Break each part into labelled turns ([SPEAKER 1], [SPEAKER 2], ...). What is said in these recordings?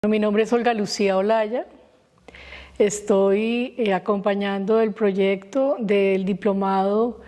[SPEAKER 1] Mi nombre es Olga Lucía Olaya. Estoy acompañando el proyecto del diplomado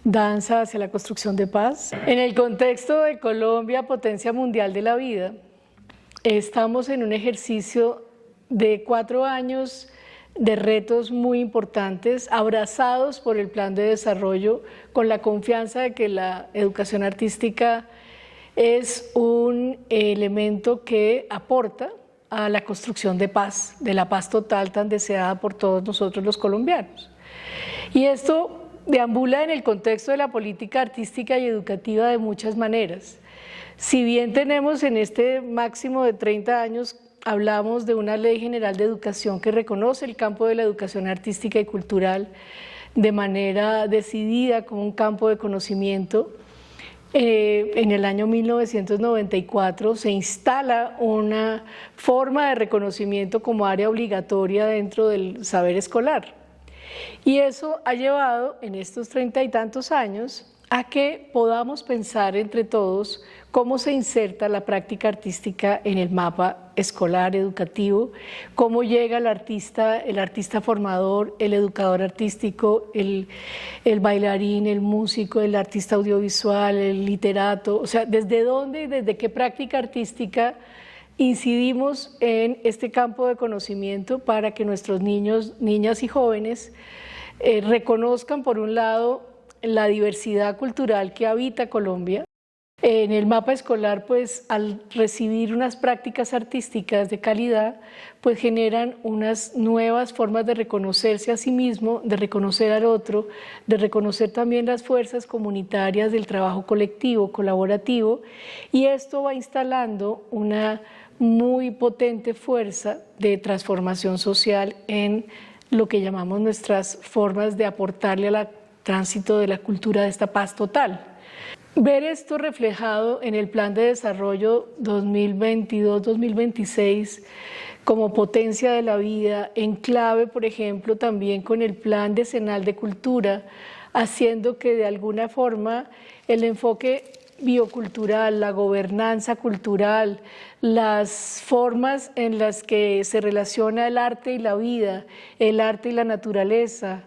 [SPEAKER 1] Danza hacia la construcción de paz. En el contexto de Colombia, potencia mundial de la vida, estamos en un ejercicio de 4 años de retos muy importantes, abrazados por el plan de desarrollo, con la confianza de que la educación artística es un elemento que aporta a la construcción de paz, de la paz total tan deseada por todos nosotros los colombianos. Y esto deambula en el contexto de la política artística y educativa de muchas maneras. Si bien tenemos en este máximo de 30 años, hablamos de una ley general de educación que reconoce el campo de la educación artística y cultural de manera decidida como un campo de conocimiento. En el año 1994 se instala una forma de reconocimiento como área obligatoria dentro del saber escolar. Y eso ha llevado en estos 30 y tantos años a que podamos pensar entre todos cómo se inserta la práctica artística en el mapa escolar, educativo, cómo llega el artista formador, el educador artístico, el bailarín, el músico, el artista audiovisual, el literato, o sea, desde dónde y desde qué práctica artística incidimos en este campo de conocimiento para que nuestros niños, niñas y jóvenes reconozcan, por un lado, la diversidad cultural que habita Colombia. En el mapa escolar, pues, al recibir unas prácticas artísticas de calidad, pues generan unas nuevas formas de reconocerse a sí mismo, de reconocer al otro, de reconocer también las fuerzas comunitarias del trabajo colectivo, colaborativo, y esto va instalando una muy potente fuerza de transformación social en lo que llamamos nuestras formas de aportarle al tránsito de la cultura de esta paz total. Ver esto reflejado en el Plan de Desarrollo 2022-2026 como potencia de la vida, en clave, por ejemplo, también con el Plan Decenal de Cultura, haciendo que de alguna forma el enfoque biocultural, la gobernanza cultural, las formas en las que se relaciona el arte y la vida, el arte y la naturaleza,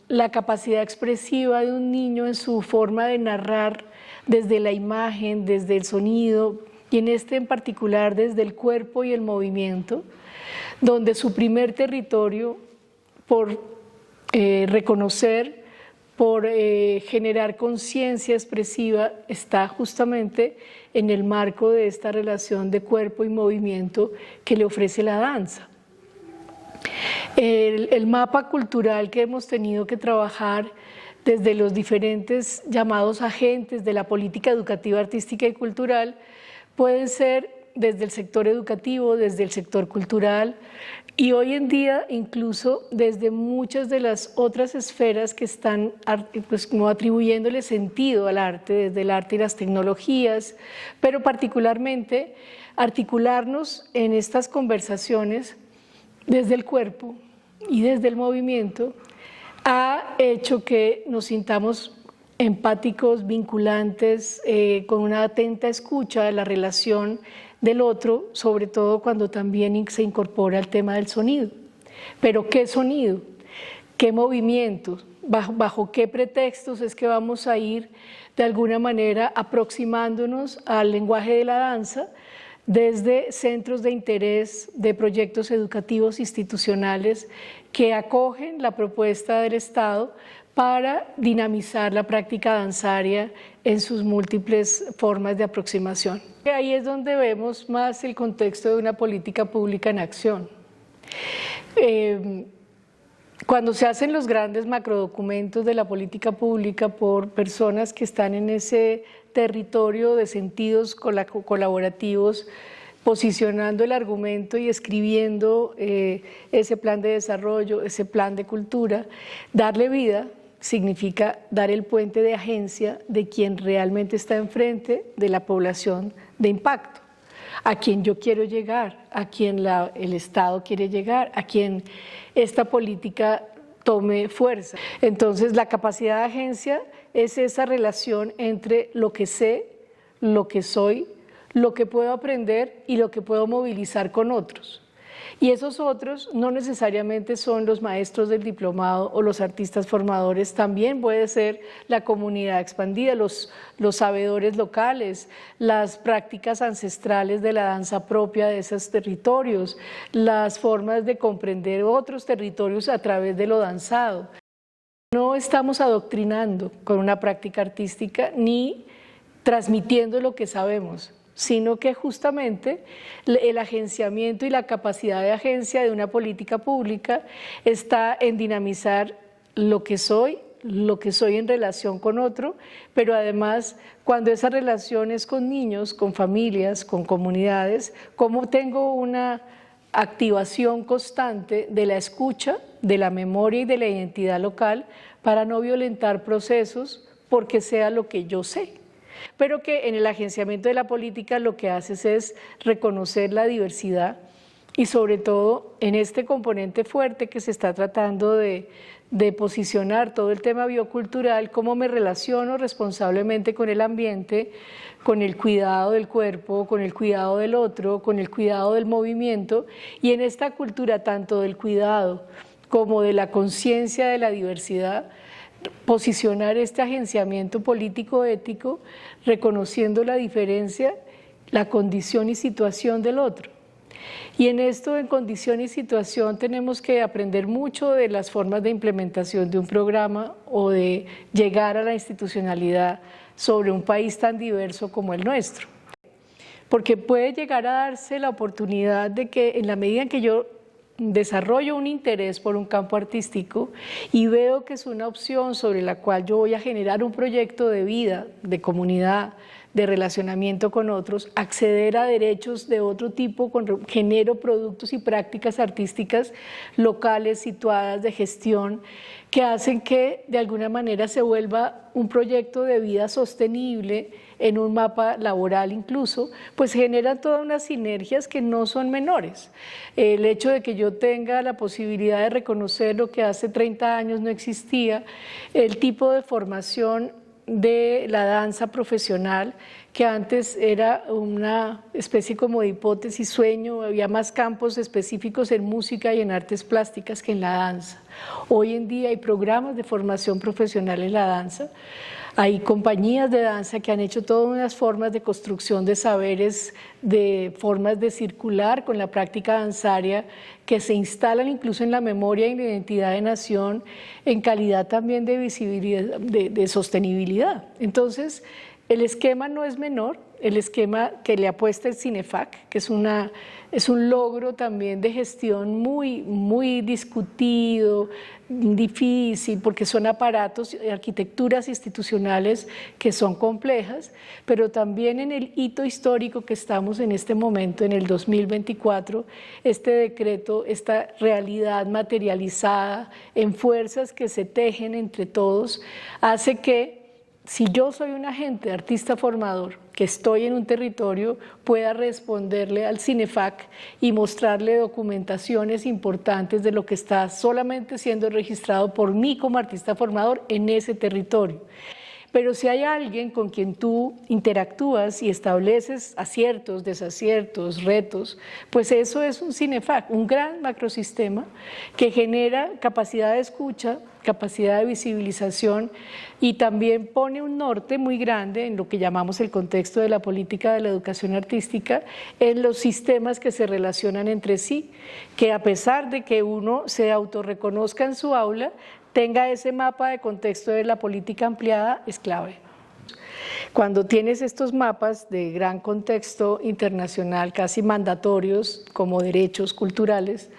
[SPEAKER 1] la capacidad expresiva de un niño en su forma de narrar desde la imagen, desde el sonido, y en este en particular desde el cuerpo y el movimiento, donde su primer territorio por reconocer, por generar conciencia expresiva, está justamente en el marco de esta relación de cuerpo y movimiento que le ofrece la danza. El mapa cultural que hemos tenido que trabajar desde los diferentes llamados agentes de la política educativa, artística y cultural pueden ser desde el sector educativo, desde el sector cultural y hoy en día incluso desde muchas de las otras esferas que están pues, como atribuyéndole sentido al arte, desde el arte y las tecnologías, pero particularmente articularnos en estas conversaciones desde el cuerpo y desde el movimiento ha hecho que nos sintamos empáticos, vinculantes, con una atenta escucha de la relación del otro, sobre todo cuando también se incorpora el tema del sonido. Pero ¿qué sonido? ¿Qué movimiento? ¿Bajo qué pretextos es que vamos a ir de alguna manera aproximándonos al lenguaje de la danza desde centros de interés de proyectos educativos institucionales que acogen la propuesta del Estado para dinamizar la práctica danzaria en sus múltiples formas de aproximación? Ahí es donde vemos más el contexto de una política pública en acción. Cuando se hacen los grandes macrodocumentos de la política pública por personas que están en ese territorio de sentidos colaborativos, posicionando el argumento y escribiendo ese plan de desarrollo, ese plan de cultura, darle vida significa dar el puente de agencia de quien realmente está enfrente de la población de impacto, a quien yo quiero llegar, a quien el Estado quiere llegar, a quien esta política tome fuerza. Entonces, la capacidad de agencia es esa relación entre lo que sé, lo que soy, lo que puedo aprender y lo que puedo movilizar con otros. Y esos otros no necesariamente son los maestros del diplomado o los artistas formadores, también puede ser la comunidad expandida, los sabedores locales, las prácticas ancestrales de la danza propia de esos territorios, las formas de comprender otros territorios a través de lo danzado. No estamos adoctrinando con una práctica artística ni transmitiendo lo que sabemos, sino que justamente el agenciamiento y la capacidad de agencia de una política pública está en dinamizar lo que soy en relación con otro, pero además cuando esa relación es con niños, con familias, con comunidades, cómo tengo una activación constante de la escucha, de la memoria y de la identidad local para no violentar procesos porque sea lo que yo sé. Pero que en el agenciamiento de la política lo que haces es reconocer la diversidad y sobre todo en este componente fuerte que se está tratando de posicionar todo el tema biocultural, cómo me relaciono responsablemente con el ambiente, con el cuidado del cuerpo, con el cuidado del otro, con el cuidado del movimiento, y en esta cultura tanto del cuidado como de la conciencia de la diversidad, posicionar este agenciamiento político-ético reconociendo la diferencia, la condición y situación del otro. Y en esto, en condición y situación, tenemos que aprender mucho de las formas de implementación de un programa o de llegar a la institucionalidad sobre un país tan diverso como el nuestro. Porque puede llegar a darse la oportunidad de que en la medida en que yo desarrollo un interés por un campo artístico y veo que es una opción sobre la cual yo voy a generar un proyecto de vida, de comunidad, de relacionamiento con otros, acceder a derechos de otro tipo, genero productos y prácticas artísticas locales situadas de gestión que hacen que de alguna manera se vuelva un proyecto de vida sostenible en un mapa laboral incluso, pues genera todas unas sinergias que no son menores. El hecho de que yo tenga la posibilidad de reconocer lo que hace 30 años no existía, el tipo de formación de la danza profesional, que antes era una especie como de hipótesis, sueño, había más campos específicos en música y en artes plásticas que en la danza. Hoy en día hay programas de formación profesional en la danza, hay compañías de danza que han hecho todas unas formas de construcción de saberes, de formas de circular con la práctica danzaria que se instalan incluso en la memoria y la identidad de nación, en calidad también de visibilidad, de sostenibilidad. Entonces, el esquema no es menor, el esquema que le apuesta el CINEFAC, que es un logro también de gestión muy discutido, difícil, porque son aparatos, arquitecturas institucionales que son complejas, pero también en el hito histórico que estamos en este momento, en el 2024, este decreto, esta realidad materializada en fuerzas que se tejen entre todos, hace que si yo soy un agente, artista formador, que estoy en un territorio, pueda responderle al CINEFAC y mostrarle documentaciones importantes de lo que está solamente siendo registrado por mí como artista formador en ese territorio. Pero si hay alguien con quien tú interactúas y estableces aciertos, desaciertos, retos, pues eso es un CINEFAC, un gran macrosistema que genera capacidad de escucha, capacidad de visibilización y también pone un norte muy grande en lo que llamamos el contexto de la política de la educación artística, en los sistemas que se relacionan entre sí, que a pesar de que uno se autorreconozca en su aula, tenga ese mapa de contexto de la política ampliada, es clave. Cuando tienes estos mapas de gran contexto internacional, casi mandatorios como derechos culturales,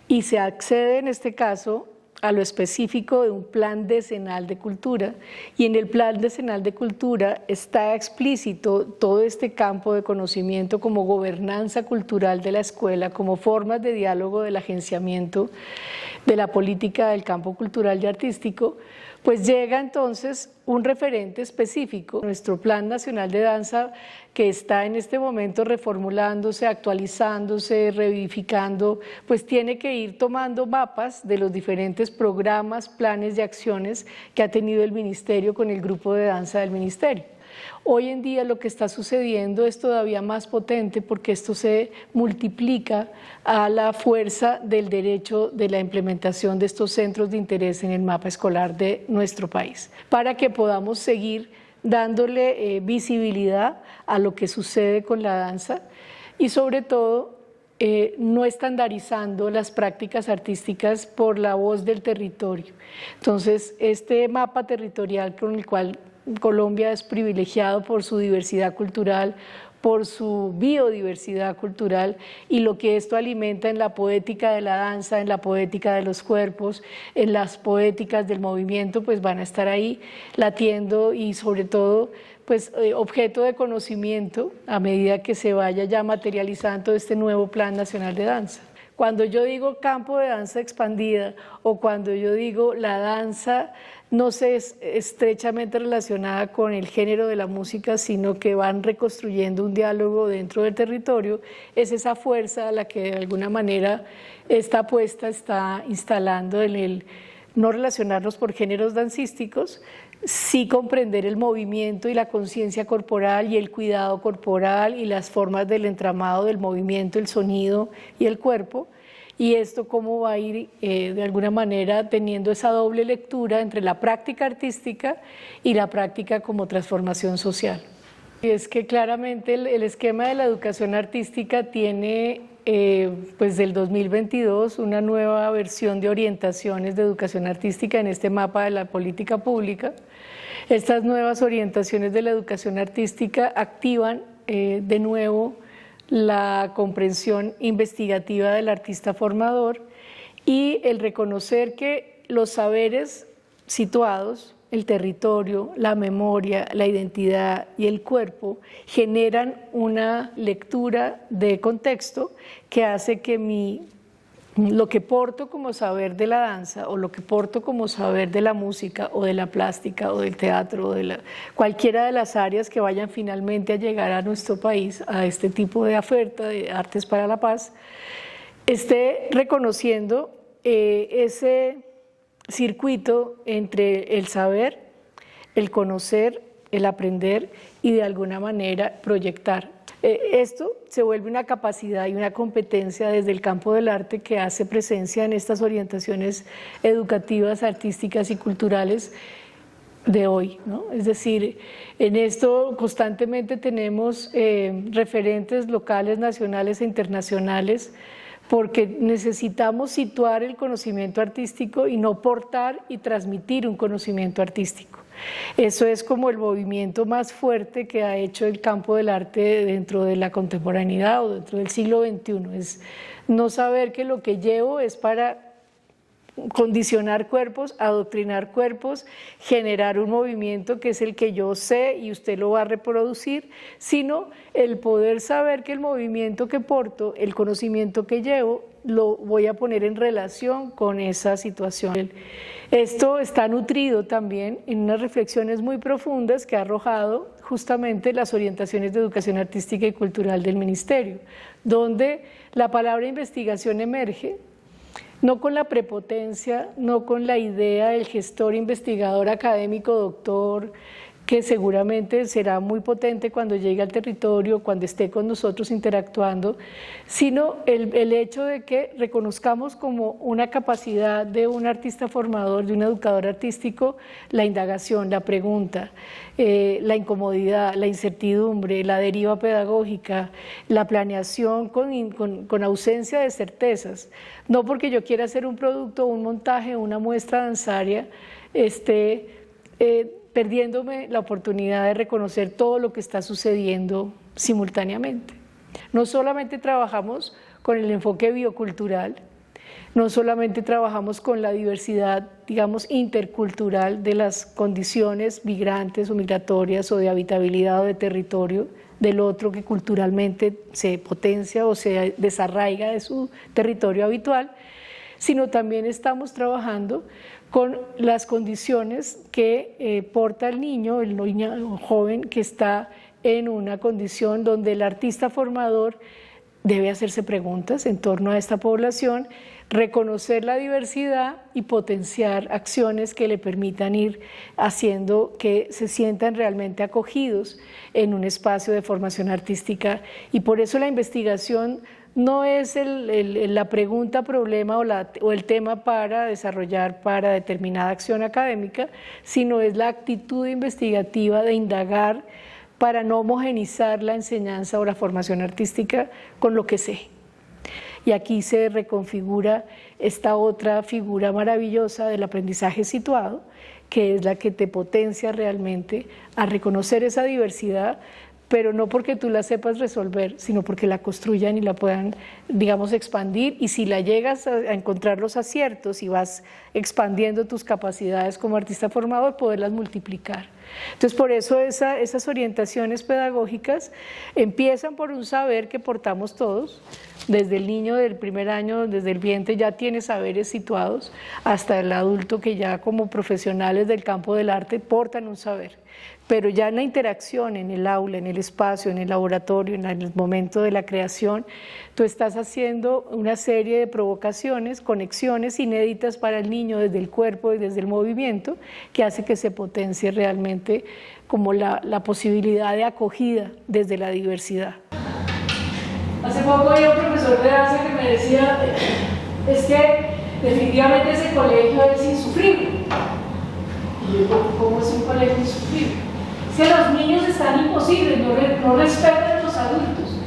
[SPEAKER 1] y se accede en este caso a lo específico de un plan decenal de cultura, y en el plan decenal de cultura está explícito todo este campo de conocimiento como gobernanza cultural de la escuela, como formas de diálogo del agenciamiento de la política del campo cultural y artístico, pues llega entonces un referente específico. Nuestro Plan Nacional de Danza, que está en este momento reformulándose, actualizándose, revivificando, pues tiene que ir tomando mapas de los diferentes programas, planes y acciones que ha tenido el Ministerio con el grupo de danza del Ministerio. Hoy en día lo que está sucediendo es todavía más potente porque esto se multiplica a la fuerza del derecho de la implementación de estos centros de interés en el mapa escolar de nuestro país, para que podamos seguir dándole visibilidad a lo que sucede con la danza y sobre todo no estandarizando las prácticas artísticas por la voz del territorio. Entonces, este mapa territorial con el cual Colombia es privilegiado por su diversidad cultural, por su biodiversidad cultural y lo que esto alimenta en la poética de la danza, en la poética de los cuerpos, en las poéticas del movimiento, pues van a estar ahí latiendo y sobre todo pues objeto de conocimiento a medida que se vaya ya materializando este nuevo Plan Nacional de Danza. Cuando yo digo campo de danza expandida o cuando yo digo la danza no se es estrechamente relacionada con el género de la música, sino que van reconstruyendo un diálogo dentro del territorio, es esa fuerza a la que de alguna manera esta apuesta está instalando en el no relacionarnos por géneros dancísticos, sí comprender el movimiento y la conciencia corporal y el cuidado corporal y las formas del entramado del movimiento, el sonido y el cuerpo, y esto cómo va a ir de alguna manera teniendo esa doble lectura entre la práctica artística y la práctica como transformación social. Y es que claramente el esquema de la educación artística tiene pues del 2022 una nueva versión de orientaciones de educación artística en este mapa de la política pública. Estas nuevas orientaciones de la educación artística activan de nuevo la comprensión investigativa del artista formador y el reconocer que los saberes situados, el territorio, la memoria, la identidad y el cuerpo generan una lectura de contexto que hace que lo que porto como saber de la danza o lo que porto como saber de la música o de la plástica o del teatro o de cualquiera de las áreas que vayan finalmente a llegar a nuestro país, a este tipo de oferta de artes para la paz, esté reconociendo ese circuito entre el saber, el conocer, el aprender y de alguna manera proyectar. Esto se vuelve una capacidad y una competencia desde el campo del arte que hace presencia en estas orientaciones educativas, artísticas y culturales de hoy, ¿no? Es decir, en esto constantemente tenemos referentes locales, nacionales e internacionales porque necesitamos situar el conocimiento artístico y no portar y transmitir un conocimiento artístico. Eso es como el movimiento más fuerte que ha hecho el campo del arte dentro de la contemporaneidad o dentro del siglo XXI. Es no saber que lo que llevo es para condicionar cuerpos, adoctrinar cuerpos, generar un movimiento que es el que yo sé y usted lo va a reproducir, sino el poder saber que el movimiento que porto, el conocimiento que llevo, lo voy a poner en relación con esa situación. Esto está nutrido también en unas reflexiones muy profundas que ha arrojado justamente las orientaciones de educación artística y cultural del Ministerio, donde la palabra investigación emerge, no con la prepotencia, no con la idea del gestor, investigador, académico, doctor, que seguramente será muy potente cuando llegue al territorio, cuando esté con nosotros interactuando, sino el hecho de que reconozcamos como una capacidad de un artista formador, de un educador artístico, la indagación, la pregunta, la incomodidad, la incertidumbre, la deriva pedagógica, la planeación con ausencia de certezas. No porque yo quiera hacer un producto, un montaje, una muestra danzaria, perdiéndome la oportunidad de reconocer todo lo que está sucediendo simultáneamente. No solamente trabajamos con el enfoque biocultural, no solamente trabajamos con la diversidad, digamos, intercultural de las condiciones migrantes o migratorias o de habitabilidad o de territorio del otro que culturalmente se potencia o se desarraiga de su territorio habitual, sino también estamos trabajando con las condiciones que porta el niño o joven que está en una condición donde el artista formador debe hacerse preguntas en torno a esta población, reconocer la diversidad y potenciar acciones que le permitan ir haciendo que se sientan realmente acogidos en un espacio de formación artística. Y por eso la investigación no es la pregunta, problema o el tema para desarrollar para determinada acción académica, sino es la actitud investigativa de indagar para no homogenizar la enseñanza o la formación artística con lo que sé. Y aquí se reconfigura esta otra figura maravillosa del aprendizaje situado, que es la que te potencia realmente a reconocer esa diversidad, pero no porque tú la sepas resolver, sino porque la construyan y la puedan, digamos, expandir, y si la llegas a encontrar los aciertos y vas expandiendo tus capacidades como artista formador, poderlas multiplicar. Entonces, por eso esas orientaciones pedagógicas empiezan por un saber que portamos todos, desde el niño del primer año, desde el vientre ya tiene saberes situados, hasta el adulto que ya como profesionales del campo del arte portan un saber. Pero ya en la interacción, en el aula, en el espacio, en el laboratorio, en el momento de la creación, tú estás haciendo una serie de provocaciones, conexiones inéditas para el niño desde el cuerpo y desde el movimiento, que hace que se potencie realmente como la posibilidad de acogida desde la diversidad. Hace poco había un profesor de danza que me decía, es que definitivamente ese colegio es insufrible. Y yo digo, ¿cómo es un colegio insufrible? Es que los niños están imposibles, no respetan a los adultos.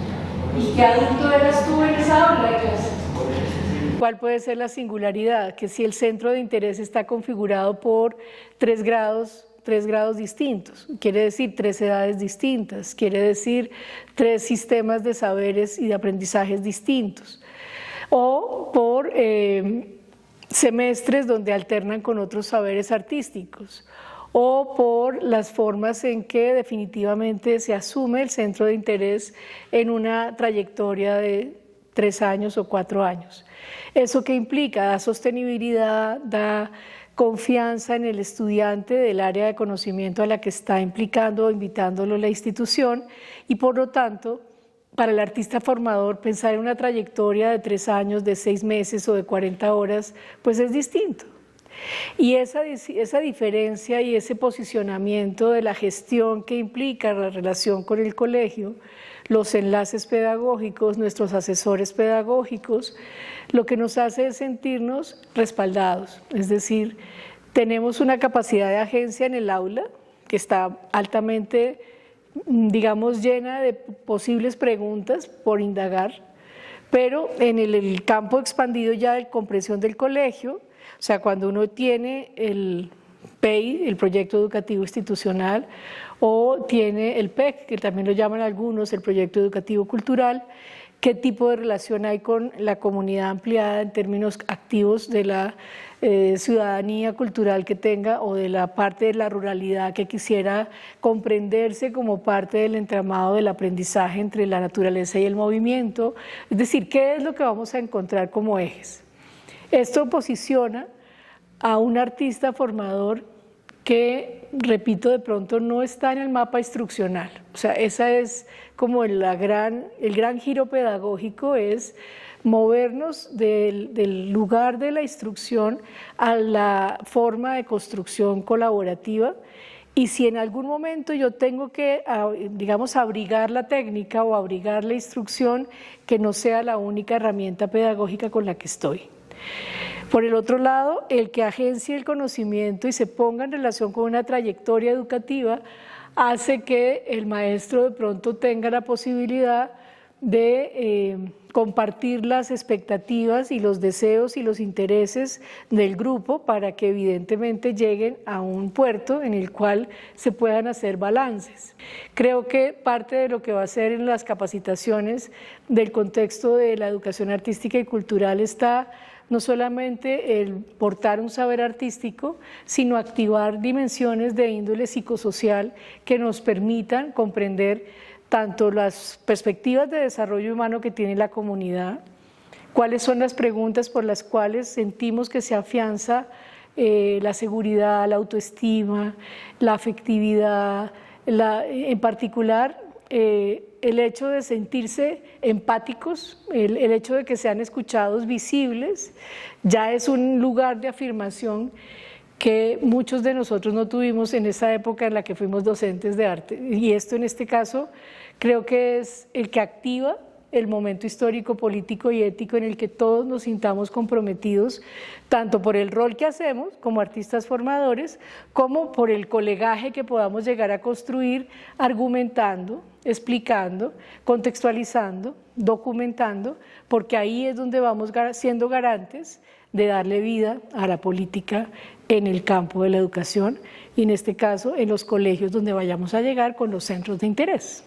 [SPEAKER 1] ¿Y qué adulto eras tú en esa aula de clase? ¿Cuál puede ser la singularidad? Que si el centro de interés está configurado por 3 grados distintos, quiere decir 3 edades distintas, quiere decir 3 sistemas de saberes y de aprendizajes distintos, o por semestres donde alternan con otros saberes artísticos, o por las formas en que definitivamente se asume el centro de interés en una trayectoria de 3 años o 4 años. ¿Eso qué implica? Da sostenibilidad, da confianza en el estudiante del área de conocimiento a la que está implicando o invitándolo la institución, y por lo tanto, para el artista formador, pensar en una trayectoria de 3 años, de 6 meses o de 40 horas, pues es distinto. Y esa diferencia y ese posicionamiento de la gestión que implica la relación con el colegio, los enlaces pedagógicos, nuestros asesores pedagógicos, lo que nos hace es sentirnos respaldados, es decir, tenemos una capacidad de agencia en el aula que está altamente, digamos, llena de posibles preguntas por indagar, pero en el campo expandido ya de comprensión del colegio, o sea, cuando uno tiene el PEI, el Proyecto Educativo Institucional, o tiene el PEC, que también lo llaman algunos, el Proyecto Educativo Cultural, qué tipo de relación hay con la comunidad ampliada en términos activos de la ciudadanía cultural que tenga, o de la parte de la ruralidad que quisiera comprenderse como parte del entramado del aprendizaje entre la naturaleza y el movimiento. Es decir, ¿qué es lo que vamos a encontrar como ejes? Esto posiciona a un artista formador que, repito, de pronto no está en el mapa instruccional. O sea, esa es como el gran giro pedagógico, es movernos del lugar de la instrucción a la forma de construcción colaborativa. Y si en algún momento yo tengo que, digamos, abrigar la técnica o abrigar la instrucción, que no sea la única herramienta pedagógica con la que estoy. Por el otro lado, el que agencie el conocimiento y se ponga en relación con una trayectoria educativa hace que el maestro de pronto tenga la posibilidad de compartir las expectativas y los deseos y los intereses del grupo para que evidentemente lleguen a un puerto en el cual se puedan hacer balances. Creo que parte de lo que va a ser en las capacitaciones del contexto de la educación artística y cultural está no solamente el portar un saber artístico, sino activar dimensiones de índole psicosocial que nos permitan comprender tanto las perspectivas de desarrollo humano que tiene la comunidad, cuáles son las preguntas por las cuales sentimos que se afianza la seguridad, la autoestima, la afectividad, en particular el hecho de sentirse empáticos, el hecho de que sean escuchados, visibles, ya es un lugar de afirmación que muchos de nosotros no tuvimos en esa época en la que fuimos docentes de arte. Y esto en este caso creo que es el que activa el momento histórico, político y ético en el que todos nos sintamos comprometidos, tanto por el rol que hacemos como artistas formadores, como por el colegaje que podamos llegar a construir argumentando, explicando, contextualizando, documentando, porque ahí es donde vamos siendo garantes de darle vida a la política en el campo de la educación y en este caso en los colegios donde vayamos a llegar con los centros de interés.